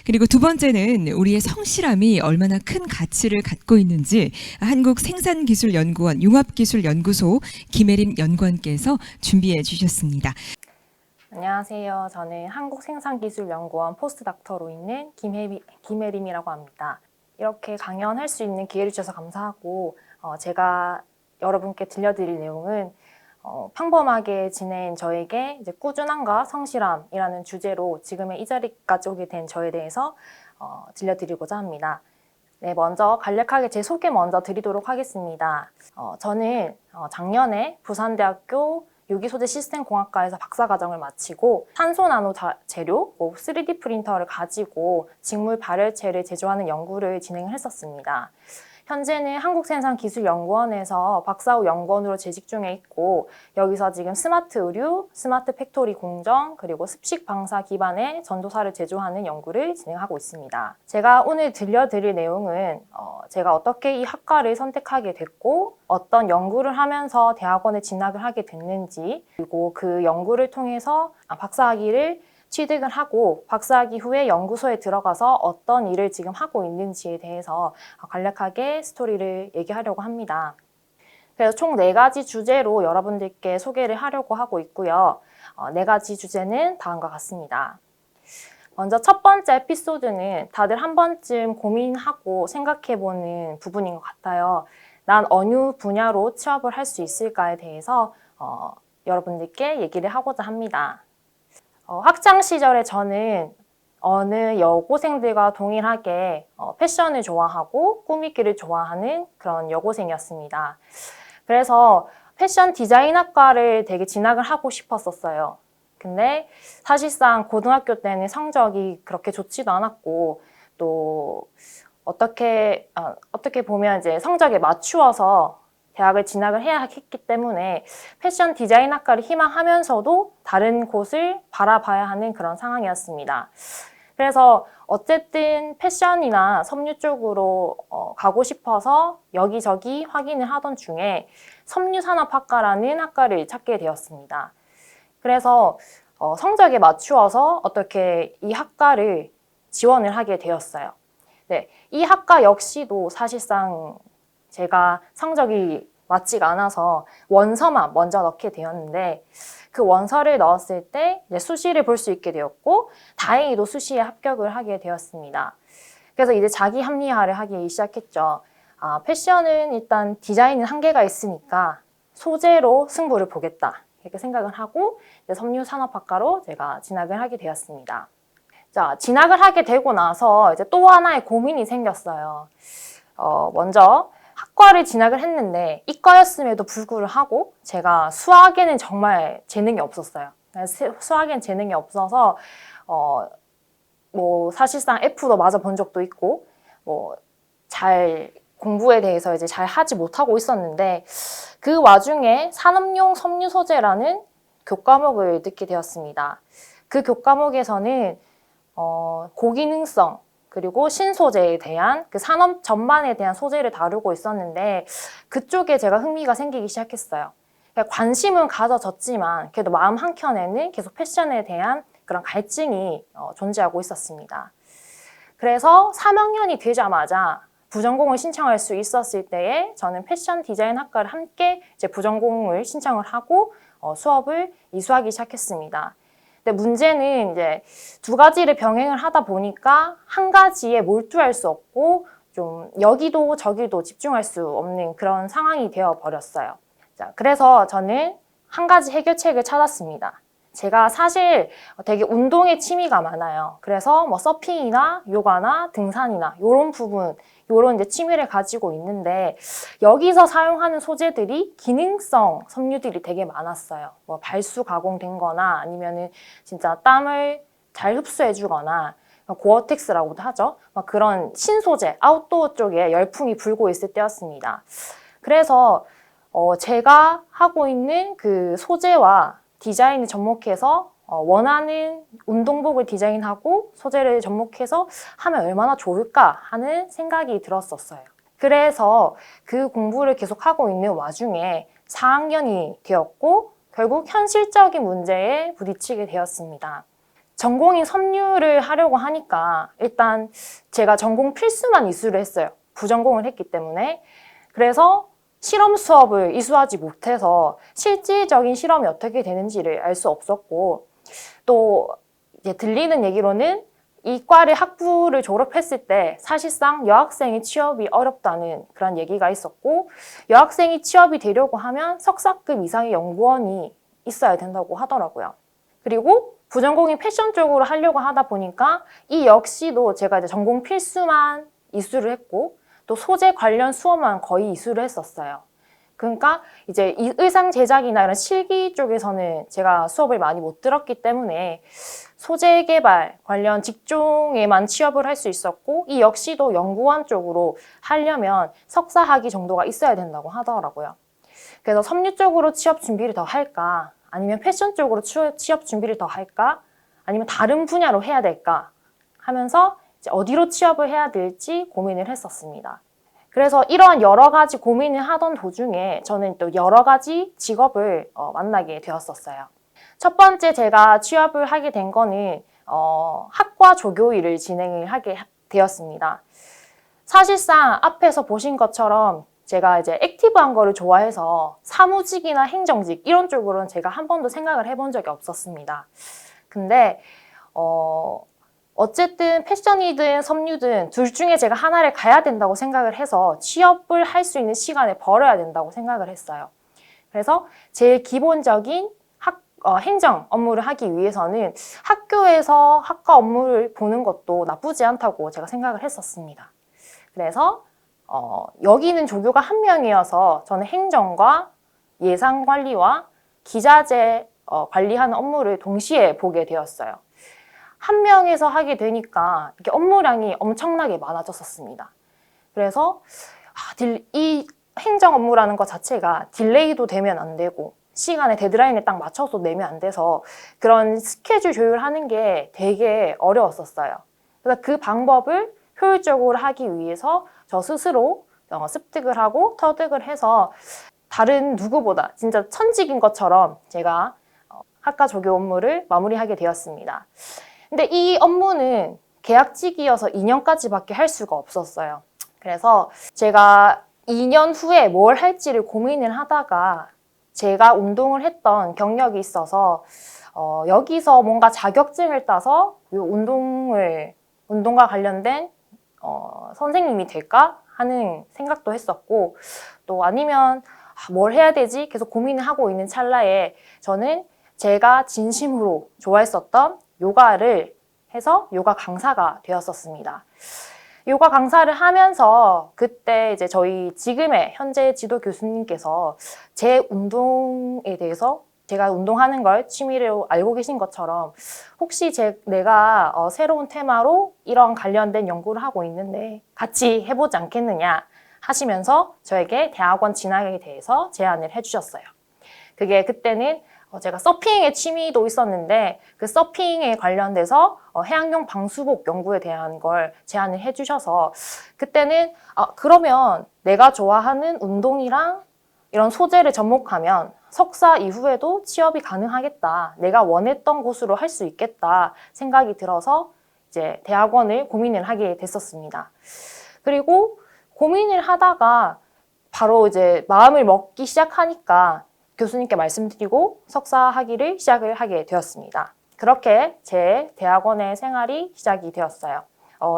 그리고 두 번째는 우리의 성실함이 얼마나 큰 가치를 갖고 있는지 한국생산기술연구원 융합기술연구소 김혜림 연구원께서 준비해 주셨습니다. 안녕하세요. 저는 한국생산기술연구원 포스트닥터로 있는 김혜림이라고 합니다. 이렇게 강연할 수 있는 기회를 주셔서 감사하고 제가 여러분께 들려드릴 내용은 평범하게 지낸 저에게 이제 꾸준함과 성실함이라는 주제로 지금의 이 자리까지 오게 된 저에 대해서 들려드리고자 합니다. 네, 먼저 간략하게 제 소개 먼저 드리도록 하겠습니다. 저는 작년에 부산대학교 유기소재 시스템공학과에서 박사과정을 마치고 산소 나노 재료, 3D 프린터를 가지고 직물 발열체를 제조하는 연구를 진행을 했었습니다. 현재는 한국생산기술연구원에서 박사 후 연구원으로 재직 중에 있고 여기서 지금 스마트 의류, 스마트 팩토리 공정, 그리고 습식 방사 기반의 전도사를 제조하는 연구를 진행하고 있습니다. 제가 오늘 들려드릴 내용은 제가 어떻게 이 학과를 선택하게 됐고 어떤 연구를 하면서 대학원에 진학을 하게 됐는지 그리고 그 연구를 통해서 박사학위를 취득을 하고 박사학위 후에 연구소에 들어가서 어떤 일을 지금 하고 있는지에 대해서 간략하게 스토리를 얘기하려고 합니다. 그래서 총 4가지 주제로 여러분들께 소개를 하려고 하고 있고요. 4가지 주제는 다음과 같습니다. 먼저 첫 번째 에피소드는 다들 한 번쯤 고민하고 생각해보는 부분인 것 같아요. 난 어느 분야로 취업을 할 수 있을까에 대해서 여러분들께 얘기를 하고자 합니다. 학창 시절에 저는 어느 여고생들과 동일하게 패션을 좋아하고 꾸미기를 좋아하는 그런 여고생이었습니다. 그래서 패션 디자인학과를 되게 진학을 하고 싶었었어요. 근데 사실상 고등학교 때는 성적이 그렇게 좋지도 않았고 또 어떻게 보면 이제 성적에 맞추어서 대학을 진학을 해야 했기 때문에 패션 디자인학과를 희망하면서도 다른 곳을 바라봐야 하는 그런 상황이었습니다. 그래서 어쨌든 패션이나 섬유 쪽으로 가고 싶어서 여기저기 확인을 하던 중에 섬유산업학과라는 학과를 찾게 되었습니다. 그래서 성적에 맞추어서 어떻게 이 학과를 지원을 하게 되었어요. 네, 이 학과 역시도 사실상 제가 성적이 맞지가 않아서 원서만 먼저 넣게 되었는데 그 원서를 넣었을 때 이제 수시를 볼 수 있게 되었고 다행히도 수시에 합격을 하게 되었습니다. 그래서 이제 자기 합리화를 하기 시작했죠. 패션은 일단 디자인은 한계가 있으니까 소재로 승부를 보겠다 이렇게 생각을 하고 이제 섬유산업학과로 제가 진학을 하게 되었습니다. 자, 진학을 하게 되고 나서 이제 또 하나의 고민이 생겼어요. 먼저 학과를 진학을 했는데 이과였음에도 불구하고 제가 수학에는 정말 재능이 없었어요. 수학에는 재능이 없어서 사실상 F도 맞아 본 적도 있고 잘 공부에 대해서 이제 잘 하지 못하고 있었는데 그 와중에 산업용 섬유 소재라는 교과목을 듣게 되었습니다. 그 교과목에서는 고기능성 그리고 신소재에 대한 그 산업 전반에 대한 소재를 다루고 있었는데 그쪽에 제가 흥미가 생기기 시작했어요. 관심은 가져졌지만 그래도 마음 한켠에는 계속 패션에 대한 그런 갈증이 존재하고 있었습니다. 그래서 3학년이 되자마자 부전공을 신청할 수 있었을 때에 저는 패션 디자인 학과를 함께 이제 부전공을 신청을 하고 수업을 이수하기 시작했습니다. 근데 문제는 이제 2가지를 병행을 하다 보니까 한 가지에 몰두할 수 없고 좀 여기도 저기도 집중할 수 없는 그런 상황이 되어 버렸어요. 자, 그래서 저는 한 가지 해결책을 찾았습니다. 제가 사실 되게 운동에 취미가 많아요. 그래서 서핑이나 요가나 등산이나 이런 부분, 이런 이제 취미를 가지고 있는데 여기서 사용하는 소재들이 기능성 섬유들이 되게 많았어요. 발수 가공된 거나 아니면은 진짜 땀을 잘 흡수해 주거나 고어텍스라고도 하죠. 그런 신소재, 아웃도어 쪽에 열풍이 불고 있을 때였습니다. 그래서 제가 하고 있는 그 소재와 디자인을 접목해서 원하는 운동복을 디자인하고 소재를 접목해서 하면 얼마나 좋을까 하는 생각이 들었었어요. 그래서 그 공부를 계속하고 있는 와중에 4학년이 되었고 결국 현실적인 문제에 부딪히게 되었습니다. 전공인 섬유를 하려고 하니까 일단 제가 전공 필수만 이수를 했어요. 부전공을 했기 때문에. 그래서 실험 수업을 이수하지 못해서 실질적인 실험이 어떻게 되는지를 알 수 없었고, 또 이제 들리는 얘기로는 이 과를 학부를 졸업했을 때 사실상 여학생이 취업이 어렵다는 그런 얘기가 있었고, 여학생이 취업이 되려고 하면 석사급 이상의 연구원이 있어야 된다고 하더라고요. 그리고 부전공인 패션 쪽으로 하려고 하다 보니까 이 역시도 제가 이제 전공 필수만 이수를 했고, 또 소재 관련 수업만 거의 이수를 했었어요. 그러니까 이제 이 의상 제작이나 이런 실기 쪽에서는 제가 수업을 많이 못 들었기 때문에 소재 개발 관련 직종에만 취업을 할 수 있었고, 이 역시도 연구원 쪽으로 하려면 석사 학위 정도가 있어야 된다고 하더라고요. 그래서 섬유 쪽으로 취업 준비를 더 할까? 아니면 패션 쪽으로 취업 준비를 더 할까? 아니면 다른 분야로 해야 될까? 하면서 이제 어디로 취업을 해야 될지 고민을 했었습니다. 그래서 이러한 여러 가지 고민을 하던 도중에 저는 또 여러 가지 직업을 만나게 되었었어요. 첫 번째 제가 취업을 하게 된 거는 학과 조교일을 진행을 하게 되었습니다. 사실상 앞에서 보신 것처럼 제가 이제 액티브한 거를 좋아해서 사무직이나 행정직 이런 쪽으로는 제가 한 번도 생각을 해본 적이 없었습니다. 근데 어쨌든 패션이든 섬유든 둘 중에 제가 하나를 가야 된다고 생각을 해서 취업을 할 수 있는 시간을 벌어야 된다고 생각을 했어요. 그래서 제일 기본적인 행정 업무를 하기 위해서는 학교에서 학과 업무를 보는 것도 나쁘지 않다고 제가 생각을 했었습니다. 그래서 여기는 조교가 한 명이어서 저는 행정과 예산 관리와 기자재 관리하는 업무를 동시에 보게 되었어요. 한 명에서 하게 되니까 이렇게 업무량이 엄청나게 많아졌었습니다. 그래서 이 행정 업무라는 것 자체가 딜레이도 되면 안 되고 시간에 데드라인에 딱 맞춰서 내면 안 돼서 그런 스케줄 조율하는 게 되게 어려웠었어요. 그래서 그 방법을 효율적으로 하기 위해서 저 스스로 습득을 하고 터득을 해서 다른 누구보다 진짜 천직인 것처럼 제가 학과 조교 업무를 마무리하게 되었습니다. 근데 이 업무는 계약직이어서 2년까지밖에 할 수가 없었어요. 그래서 제가 2년 후에 뭘 할지를 고민을 하다가 제가 운동을 했던 경력이 있어서 여기서 뭔가 자격증을 따서 이 운동과 관련된 선생님이 될까 하는 생각도 했었고, 또 아니면 뭘 해야 되지 계속 고민을 하고 있는 찰나에 저는 제가 진심으로 좋아했었던 요가를 해서 요가 강사가 되었었습니다. 요가 강사를 하면서 그때 이제 저희 지금의 현재 지도 교수님께서 제 운동에 대해서 제가 운동하는 걸 취미로 알고 계신 것처럼 혹시 내가 새로운 테마로 이런 관련된 연구를 하고 있는데 같이 해보지 않겠느냐 하시면서 저에게 대학원 진학에 대해서 제안을 해주셨어요. 그게 그때는 제가 서핑의 취미도 있었는데 그 서핑에 관련돼서 해양용 방수복 연구에 대한 걸 제안을 해주셔서 그때는 그러면 내가 좋아하는 운동이랑 이런 소재를 접목하면 석사 이후에도 취업이 가능하겠다. 내가 원했던 곳으로 할 수 있겠다 생각이 들어서 이제 대학원을 고민을 하게 됐었습니다. 그리고 고민을 하다가 바로 이제 마음을 먹기 시작하니까 교수님께 말씀드리고 석사 학위를 시작을 하게 되었습니다. 그렇게 제 대학원의 생활이 시작이 되었어요.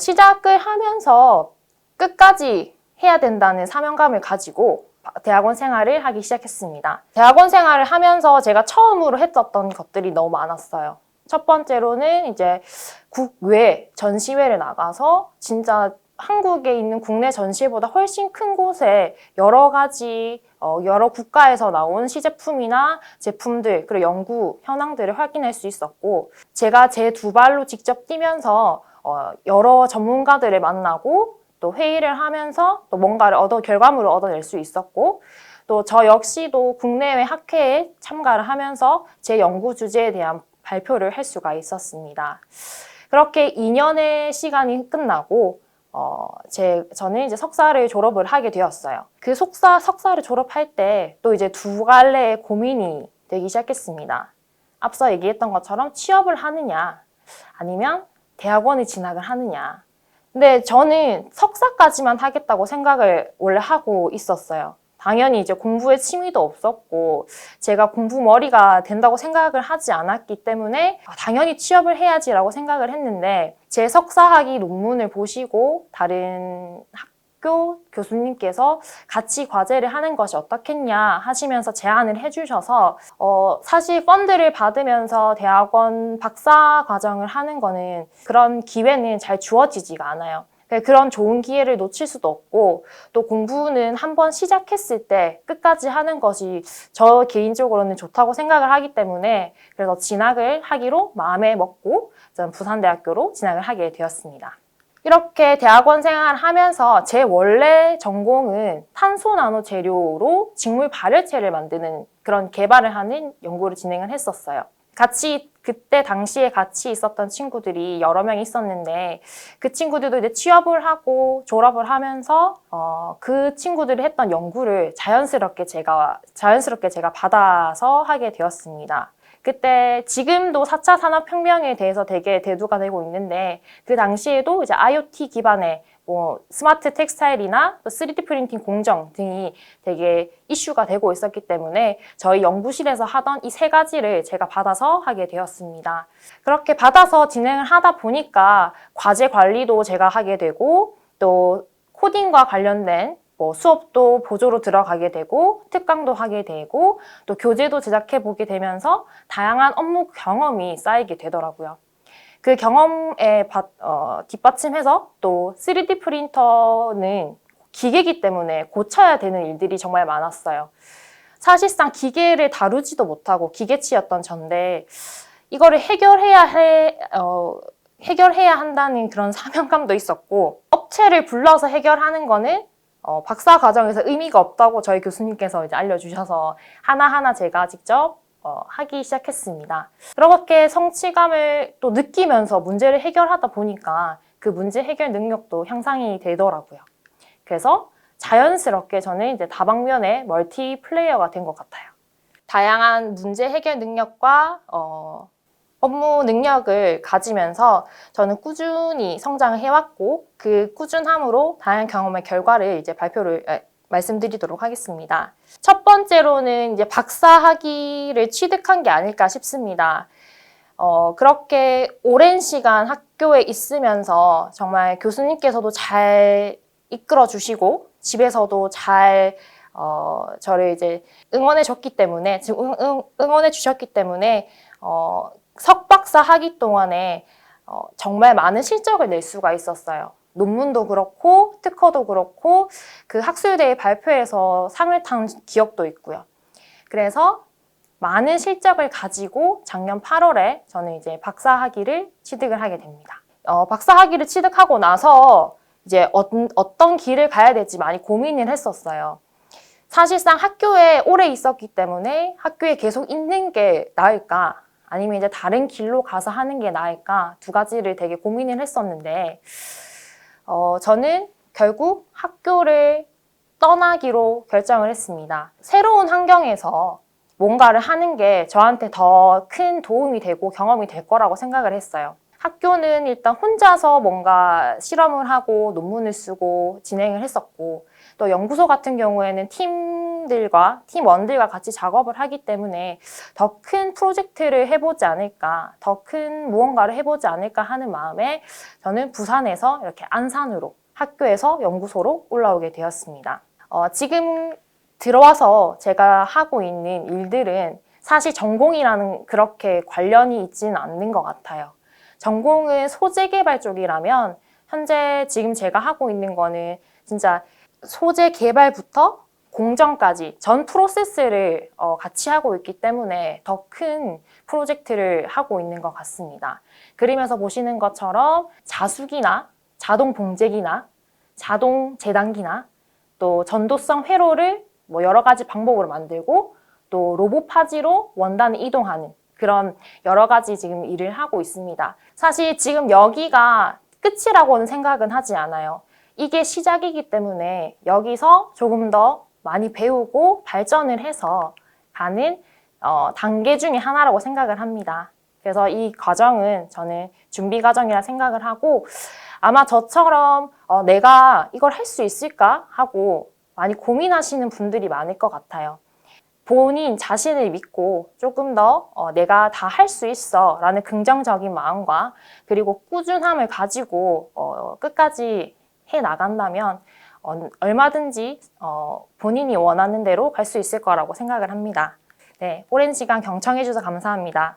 시작을 하면서 끝까지 해야 된다는 사명감을 가지고 대학원 생활을 하기 시작했습니다. 대학원 생활을 하면서 제가 처음으로 했었던 것들이 너무 많았어요. 첫 번째로는 이제 국외 전시회를 나가서 진짜 한국에 있는 국내 전시회보다 훨씬 큰 곳에 여러 가지 여러 국가에서 나온 시제품이나 제품들 그리고 연구 현황들을 확인할 수 있었고, 제가 제 두 발로 직접 뛰면서 여러 전문가들을 만나고 또 회의를 하면서 또 뭔가를 결과물을 얻어낼 수 있었고, 또 저 역시도 국내외 학회에 참가를 하면서 제 연구 주제에 대한 발표를 할 수가 있었습니다. 그렇게 2년의 시간이 끝나고 저는 이제 석사를 졸업을 하게 되었어요. 그 석사를 졸업할 때 또 이제 두 갈래의 고민이 되기 시작했습니다. 앞서 얘기했던 것처럼 취업을 하느냐, 아니면 대학원에 진학을 하느냐. 근데 저는 석사까지만 하겠다고 생각을 원래 하고 있었어요. 당연히 이제 공부에 취미도 없었고 제가 공부머리가 된다고 생각을 하지 않았기 때문에 당연히 취업을 해야지라고 생각을 했는데 제 석사학위 논문을 보시고 다른 학교 교수님께서 같이 과제를 하는 것이 어떻겠냐 하시면서 제안을 해주셔서 사실 펀드를 받으면서 대학원 박사 과정을 하는 거는 그런 기회는 잘 주어지지가 않아요. 그런 좋은 기회를 놓칠 수도 없고 또 공부는 한번 시작했을 때 끝까지 하는 것이 저 개인적으로는 좋다고 생각을 하기 때문에 그래서 진학을 하기로 마음에 먹고 저는 부산대학교로 진학을 하게 되었습니다. 이렇게 대학원 생활을 하면서 제 원래 전공은 탄소 나노 재료로 직물 발열체를 만드는 그런 개발을 하는 연구를 진행을 했었어요. 그때 당시에 같이 있었던 친구들이 여러 명 있었는데 그 친구들도 이제 취업을 하고 졸업을 하면서 그 친구들이 했던 연구를 자연스럽게 제가 받아서 하게 되었습니다. 그때 지금도 4차 산업혁명에 대해서 되게 대두가 되고 있는데 그 당시에도 이제 IoT 기반의 스마트 텍스타일이나 또 3D 프린팅 공정 등이 되게 이슈가 되고 있었기 때문에 저희 연구실에서 하던 이 세 가지를 제가 받아서 하게 되었습니다. 그렇게 받아서 진행을 하다 보니까 과제 관리도 제가 하게 되고 또 코딩과 관련된 수업도 보조로 들어가게 되고 특강도 하게 되고 또 교재도 제작해 보게 되면서 다양한 업무 경험이 쌓이게 되더라고요. 그 경험에 뒷받침해서 또 3D 프린터는 기계이기 때문에 고쳐야 되는 일들이 정말 많았어요. 사실상 기계를 다루지도 못하고 기계치였던 전데 이거를 해결해야 한다는 그런 사명감도 있었고 업체를 불러서 해결하는 거는 박사 과정에서 의미가 없다고 저희 교수님께서 이제 알려주셔서 하나하나 제가 직접 하기 시작했습니다. 그렇게 성취감을 또 느끼면서 문제를 해결하다 보니까 그 문제 해결 능력도 향상이 되더라고요. 그래서 자연스럽게 저는 이제 다방면의 멀티 플레이어가 된 것 같아요. 다양한 문제 해결 능력과 업무 능력을 가지면서 저는 꾸준히 성장을 해왔고 그 꾸준함으로 다양한 경험의 결과를 이제 말씀드리도록 하겠습니다. 첫 번째로는 이제 박사 학위를 취득한 게 아닐까 싶습니다. 그렇게 오랜 시간 학교에 있으면서 정말 교수님께서도 잘 이끌어 주시고 집에서도 잘 저를 이제 응원해 주셨기 때문에 석박사 학위 동안에 정말 많은 실적을 낼 수가 있었어요. 논문도 그렇고 특허도 그렇고 그 학술대회 발표에서 상을 탄 기억도 있고요. 그래서 많은 실적을 가지고 작년 8월에 저는 이제 박사 학위를 취득을 하게 됩니다. 박사 학위를 취득하고 나서 이제 어떤 길을 가야 될지 많이 고민을 했었어요. 사실상 학교에 오래 있었기 때문에 학교에 계속 있는 게 나을까? 아니면 이제 다른 길로 가서 하는 게 나을까? 두 가지를 되게 고민을 했었는데 저는 결국 학교를 떠나기로 결정을 했습니다. 새로운 환경에서 뭔가를 하는 게 저한테 더 큰 도움이 되고 경험이 될 거라고 생각을 했어요. 학교는 일단 혼자서 뭔가 실험을 하고 논문을 쓰고 진행을 했었고 또 연구소 같은 경우에는 팀원들과 같이 작업을 하기 때문에 더 큰 프로젝트를 해보지 않을까, 더 큰 무언가를 해보지 않을까 하는 마음에 저는 부산에서 이렇게 안산으로 학교에서 연구소로 올라오게 되었습니다. 지금 들어와서 제가 하고 있는 일들은 사실 전공이라는 그렇게 관련이 있지는 않는 것 같아요. 전공은 소재 개발 쪽이라면 현재 지금 제가 하고 있는 거는 진짜 소재 개발부터 공정까지 전 프로세스를 같이 하고 있기 때문에 더 큰 프로젝트를 하고 있는 것 같습니다. 그림에서 보시는 것처럼 자수기나 자동 봉제기나 자동 재단기나 또 전도성 회로를 여러 가지 방법으로 만들고 또 로봇 파지로 원단을 이동하는 그런 여러 가지 지금 일을 하고 있습니다. 사실 지금 여기가 끝이라고는 생각은 하지 않아요. 이게 시작이기 때문에 여기서 조금 더 많이 배우고 발전을 해서 가는 단계 중에 하나라고 생각을 합니다. 그래서 이 과정은 저는 준비 과정이라 생각을 하고 아마 저처럼 내가 이걸 할 수 있을까 하고 많이 고민하시는 분들이 많을 것 같아요. 본인 자신을 믿고 조금 더 내가 다 할 수 있어 라는 긍정적인 마음과 그리고 꾸준함을 가지고 끝까지 해 나간다면 얼마든지 본인이 원하는 대로 갈 수 있을 거라고 생각을 합니다. 네, 오랜 시간 경청해 주셔서 감사합니다.